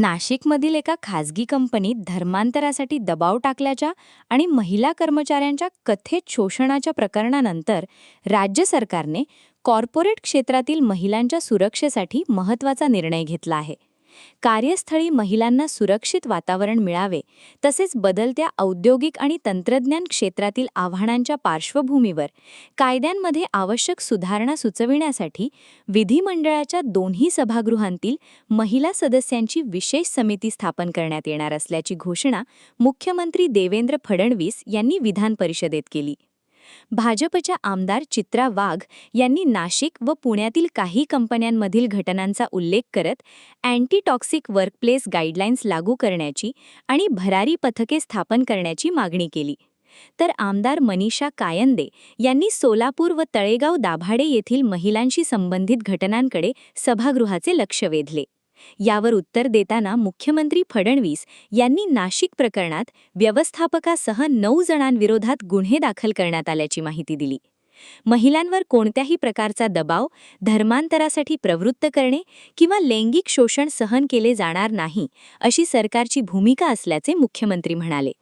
नाशिकमधील एका खासगी कंपनीत धर्मांतरासाठी दबाव टाकल्याच्या आणि महिला कर्मचाऱ्यांच्या कथित शोषणाच्या प्रकरणानंतर राज्य सरकारने कॉर्पोरेट क्षेत्रातील महिलांच्या सुरक्षेसाठी महत्त्वाचा निर्णय घेतला आहे. कार्यस्थळी महिलांना सुरक्षित वातावरण मिळावे तसेच बदलत्या औद्योगिक आणि तंत्रज्ञान क्षेत्रातील आव्हानांच्या पार्श्वभूमीवर कायद्यांमध्ये आवश्यक सुधारणा सुचविण्यासाठी विधिमंडळाच्या दोन्ही सभागृहांतील महिला सदस्यांची विशेष समिती स्थापन करण्यात येणार असल्याची घोषणा मुख्यमंत्री देवेंद्र फडणवीस यांनी विधान परिषदेत केली. भाजपच्या आमदार चित्रा वाघ यांनी नाशिक व पुण्यातील काही कंपन्यांमधील घटनांचा उल्लेख करत अँटी टॉक्सिक वर्कप्लेस गाईडलाईन्स लागू करण्याची आणि भरारी पथके स्थापन करण्याची मागणी केली. तर आमदार मनीषा कायंदे यांनी सोलापूर व तळेगाव दाभाडे येथील महिलांशी संबंधित घटनांकडे सभागृहाचे लक्ष वेधले. यावर उत्तर देताना मुख्यमंत्री फडणवीस यांनी नाशिक प्रकरणात व्यवस्थापकासह 9 जणांविरोधात गुन्हे दाखल करण्यात आल्याची माहिती दिली. महिलांवर कोणत्याही प्रकारचा दबाव, धर्मांतरासाठी प्रवृत्त करणे किंवा लैंगिक शोषण सहन केले जाणार नाही अशी सरकारची भूमिका असल्याचे मुख्यमंत्री म्हणाले.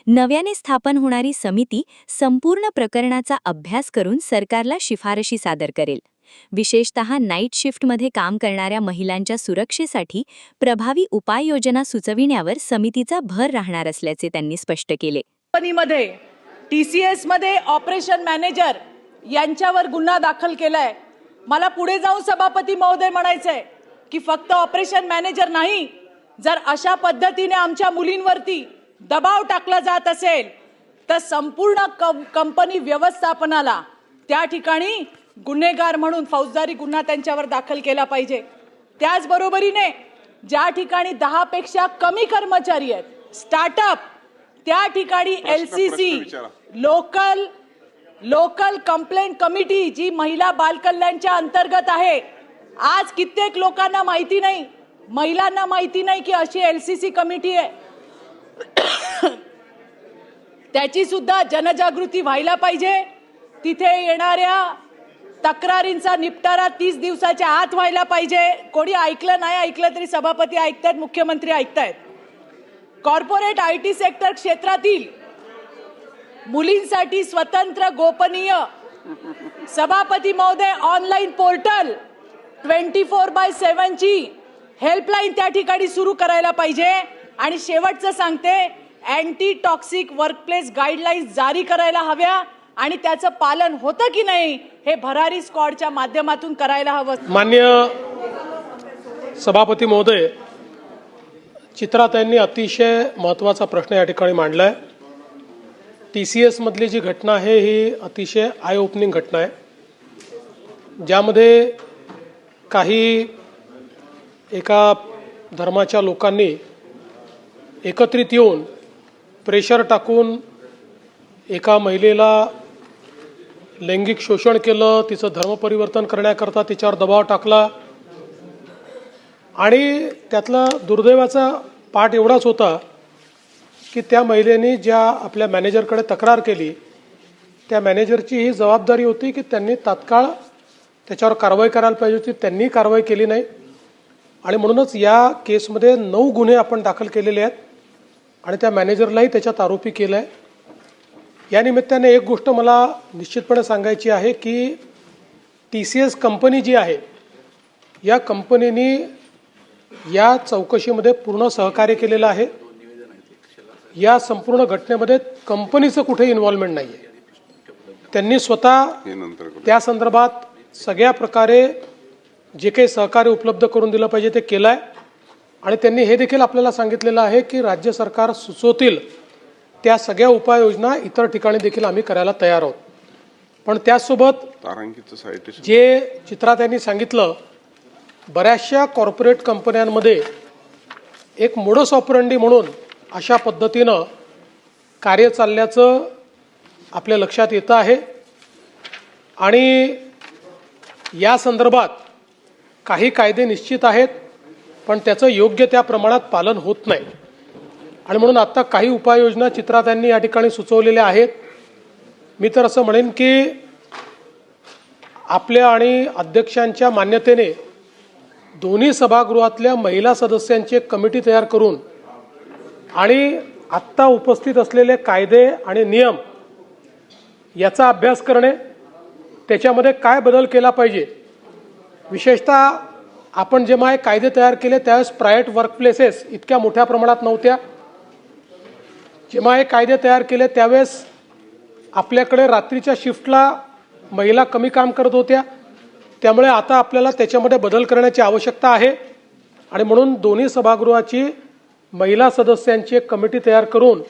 नव्याने स्थापन होणारी समिती संपूर्ण प्रकरणाचा अभ्यास करून सरकारला शिफारशी सादर करेल. विशेषतः नाईट शिफ्टमध्ये काम करणाऱ्या महिलांच्या सुरक्षेसाठी प्रभावी उपाययोजना सुचविण्यावर समितीचा भर राहणार असल्याचे त्यांनी स्पष्ट केले. कंपनीमध्ये TCS मध्ये ऑपरेशन मॅनेजर यांच्यावर गुन्हा दाखल केलाय. मला पुढे जाऊन सभापती महोदय म्हणायचंय की फक्त ऑपरेशन मॅनेजर नाही, जर अशा पद्धतीने आमच्या मुलींवरती दबाव टाकला जात असेल तर संपूर्ण कंपनी व्यवस्थापनाला त्या ठिकाणी गुन्हेगार म्हणून फौजदारी गुन्हा त्यांच्यावर दाखल केला पाहिजे. त्याचबरोबरीने ज्या ठिकाणी 10 पेक्षा कमी कर्मचारी आहेत, स्टार्टअप, त्या ठिकाणी LCC लोकल कंप्लेंट कमिटी जी महिला बालकल्याणच्या अंतर्गत आहे. आज कित्येक लोकांना माहिती नाही, महिलांना माहिती नाही की अशी LCC कमिटी आहे. त्याची सुद्धा जनजागृती व्हायला पाहिजे. तिथे येणाऱ्या तक्रारींचा निपटारा 30 दिवसाच्या आत व्हायला पाहिजे. कोणी ऐकलं नाही ऐकलं तरी सभापती ऐकतायत, मुख्यमंत्री ऐकतायत. कॉर्पोरेट IT सेक्टर क्षेत्रातील मुलींसाठी स्वतंत्र गोपनीय सभापती महोदय ऑनलाईन पोर्टल 24/7 ची हेल्पलाईन त्या ठिकाणी सुरू करायला पाहिजे. आणि शेवटचं सांगते, अँटी टॉक्सिक वर्कप्लेस गाईडलाईन्स जारी करायला हव्या आणि त्याचं पालन होतं की नाही हे भरारी स्क्वॉडच्या माध्यमातून करायला हवं. माननीय सभापती महोदय, चित्राताईंनी अतिशय महत्त्वाचा प्रश्न या ठिकाणी मांडलाय. TCS मधली जी घटना आहे ही अतिशय आय ओपनिंग घटना आहे, ज्यामध्ये काही एका धर्माच्या लोकांनी एकत्रित येऊन प्रेशर टाकून एका महिलेला लैंगिक शोषण केलं, तिचं धर्म परिवर्तन करण्याकरता तिच्यावर दबाव टाकला. आणि त्यातला दुर्दैवाचा पाठ एवढाच होता की त्या महिलेने ज्या आपल्या मॅनेजरकडे तक्रार केली, त्या मॅनेजरची ही जबाबदारी होती की त्यांनी तात्काळ त्याच्यावर कारवाई करायला पाहिजे होती. त्यांनी कारवाई केली नाही आणि म्हणूनच या केसमध्ये 9 गुन्हे आपण दाखल केलेले आहेत आणि त्या मॅनेजरलाही त्याच्यात आरोपी केलं आहे. या निमित्ताने एक गोष्ट मला निश्चितपणे सांगायची आहे की TCS कंपनी जी आहे, या कंपनीने या चौकशीमध्ये पूर्ण सहकार्य केलेलं आहे. या संपूर्ण घटनेमध्ये कंपनीचं कुठेही इन्व्हॉल्वमेंट नाही आहे. त्यांनी स्वतः त्या संदर्भात सगळ्या प्रकारे जे काही सहकार्य उपलब्ध करून दिलं पाहिजे ते केलं आहे. आणि त्यांनी हे देखील आपल्याला सांगितलेलं आहे की राज्य सरकार सुचवतील त्या सगळ्या उपाययोजना इतर ठिकाणी देखील आम्ही करायला तयार आहोत. पण त्याचसोबत जे चित्रात यांनी सांगितलं, बऱ्याचशा कॉर्पोरेट कंपन्यांमध्ये एक मोडस ऑपरंडी म्हणून अशा पद्धतीनं कार्य चालल्याचं आपल्या लक्षात येतं आहे. आणि या संदर्भात काही कायदे निश्चित आहेत, पण त्याचं योग्य त्या प्रमाणात पालन होत नाही. आणि म्हणून आता काही उपाययोजना चित्रात यांनी या ठिकाणी सुचवलेल्या आहेत. मी तर असं म्हणेन की आपल्या आणि अध्यक्षांच्या मान्यतेने दोन्ही सभागृहातल्या महिला सदस्यांची एक कमिटी तयार करून आणि आत्ता उपस्थित असलेले कायदे आणि नियम याचा अभ्यास करणे, त्याच्यामध्ये काय बदल केला पाहिजे. विशेषतः आपण जेव्हा हे कायदे तयार केले त्यावेळेस प्रायव्हेट वर्कप्लेसेस इतक्या मोठ्या प्रमाणात नव्हत्या. जेव्हा हे कायदे तयार केले त्यावेळेस आपल्याकडे रात्रीच्या शिफ्टला महिला कमी काम करत होत्या. त्यामुळे आता आपल्याला त्याच्यामध्ये बदल करण्याची आवश्यकता आहे आणि म्हणून दोन्ही सभागृहाची महिला सदस्यांची एक कमिटी तयार करून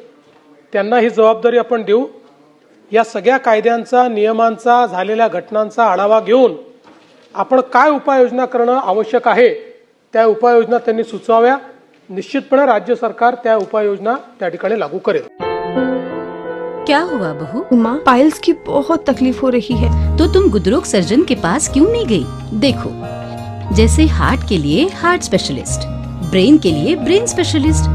त्यांना ही जबाबदारी आपण देऊ. या सगळ्या कायद्यांचा, नियमांचा, झालेल्या घटनांचा आढावा घेऊन आपण काय उपाययोजना करणं आवश्यक आहे त्या उपाययोजना त्यांनी सुचवाव्या. निश्चितपणे राज्य सरकार त्या उपाययोजना त्या ठिकाणी लागू करेल. क्या हुआ बहू? माँ, पाइल्स की बहुत तकलीफ हो रही है. तो तुम गुदरोग सर्जन के पास क्यों नहीं गई? देखो, जैसे हार्ट के लिए हार्ट स्पेशलिस्ट, ब्रेन के लिए ब्रेन स्पेशलिस्ट,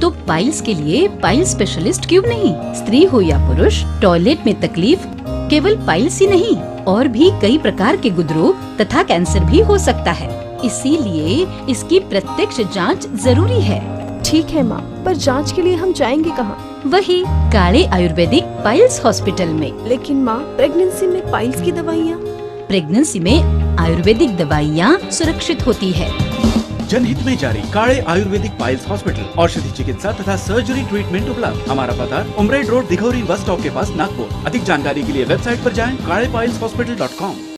तो पाइल्स के लिए पाइल स्पेशलिस्ट क्यों नहीं? स्त्री हो या पुरुष, टॉयलेट में तकलीफ केवल पाइल्स ही नहीं और भी कई प्रकार के गुदरोग तथा कैंसर भी हो सकता है. इसीलिए इसकी प्रत्यक्ष जांच जरूरी है. ठीक है माँ, पर जांच के लिए हम जाएंगे कहाँ? वही काले आयुर्वेदिक पाइल्स हॉस्पिटल में. लेकिन माँ, प्रेगनेंसी में पाइल्स की दवाइयाँ. प्रेगनेंसी में आयुर्वेदिक दवाइयाँ सुरक्षित होती है. जनहित में जारी. काळे आयुर्वेदिक पाइल्स हॉस्पिटल, औषधि चिकित्सा तथा सर्जरी ट्रीटमेंट उपलब्ध. हमारा पता उमरेड रोड, दिघौरी बस स्टॉप के पास, नागपुर. अधिक जानकारी के लिए वेबसाइट पर जाएं kalepileshhospital.com.